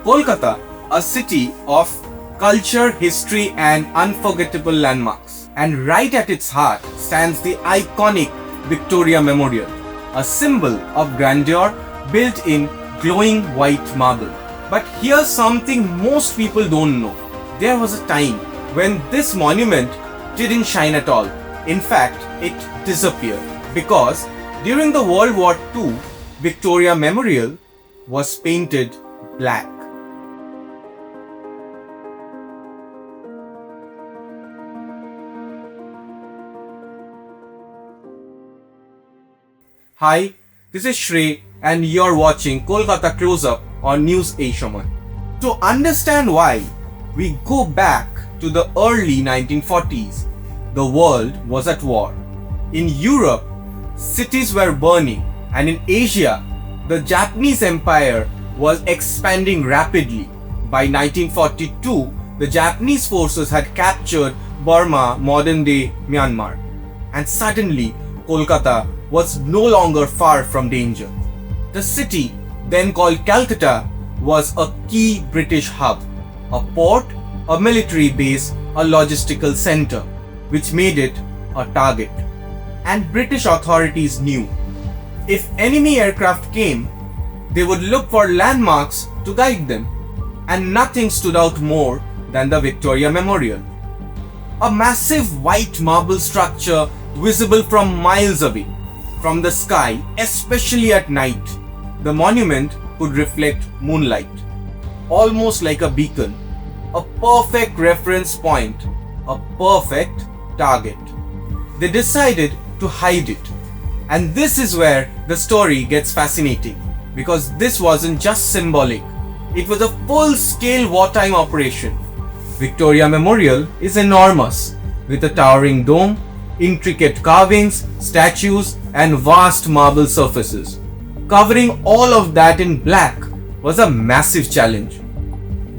Kolkata, a city of culture, history and unforgettable landmarks. And right at its heart stands the iconic Victoria Memorial, a symbol of grandeur built in glowing white marble. But here's something most people don't know. There was a time when this monument didn't shine at all. In fact, it disappeared because during the World War II, Victoria Memorial was painted black. Hi, this is Shrey and you're watching Kolkata Close Up on News Asia. To understand why, we go back to the early 1940s. The world was at war. In Europe, cities were burning, and in Asia, the Japanese Empire was expanding rapidly. By 1942, the Japanese forces had captured Burma, modern-day Myanmar, and suddenly Kolkata was no longer far from danger. The city, then called Calcutta, was a key British hub, a port, a military base, a logistical center, which made it a target. And British authorities knew if enemy aircraft came, they would look for landmarks to guide them, and nothing stood out more than the Victoria Memorial. A massive white marble structure visible from miles away. From the sky, especially at night, the monument could reflect moonlight, almost like a beacon, a perfect reference point, a perfect target. They decided to hide it. And this is where the story gets fascinating, because this wasn't just symbolic, it was a full-scale wartime operation. Victoria Memorial is enormous, with a towering dome, intricate carvings, statues, and vast marble surfaces. Covering all of that in black was a massive challenge.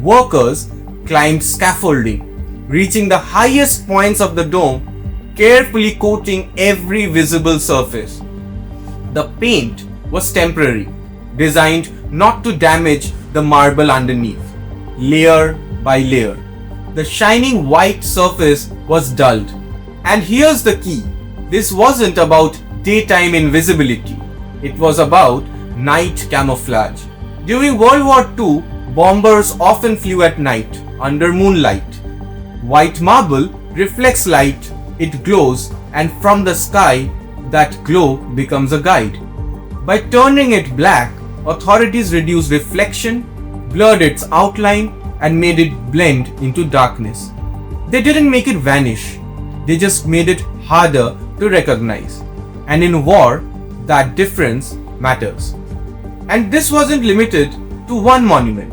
Workers climbed scaffolding, reaching the highest points of the dome, carefully coating every visible surface. The paint was temporary, designed not to damage the marble underneath. Layer by layer, the shining white surface was dulled. And here's the key. This wasn't about daytime invisibility. It was about night camouflage. During World War II, bombers often flew at night under moonlight. White marble reflects light, it glows, and from the sky, that glow becomes a guide. By turning it black, authorities reduced reflection, blurred its outline, and made it blend into darkness. They didn't make it vanish. They just made it harder to recognize. And in war, that difference matters. And this wasn't limited to one monument.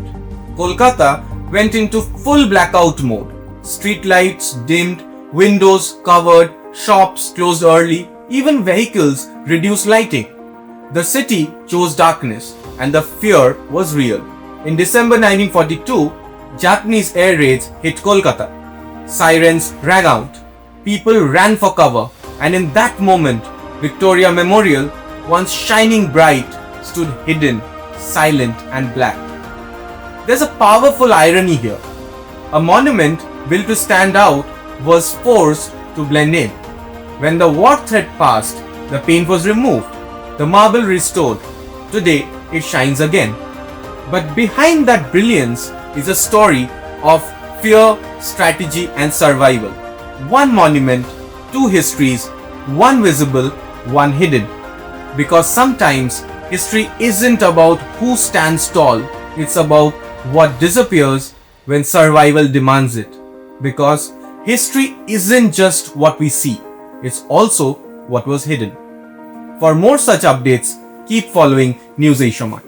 Kolkata went into full blackout mode. Street lights dimmed, windows covered, shops closed early, even vehicles reduced lighting. The city chose darkness, and the fear was real. In December 1942, Japanese air raids hit Kolkata. Sirens rang out. People ran for cover, and in that moment, Victoria Memorial, once shining bright, stood hidden, silent and black. There's a powerful irony here. A monument built to stand out was forced to blend in. When the war threat passed, the paint was removed, the marble restored. Today, it shines again. But behind that brilliance is a story of fear, strategy and survival. One monument, two histories, one visible, one hidden. Because sometimes history isn't about who stands tall, it's about what disappears when survival demands it. Because history isn't just what we see, it's also what was hidden. For more such updates, keep following News Asia.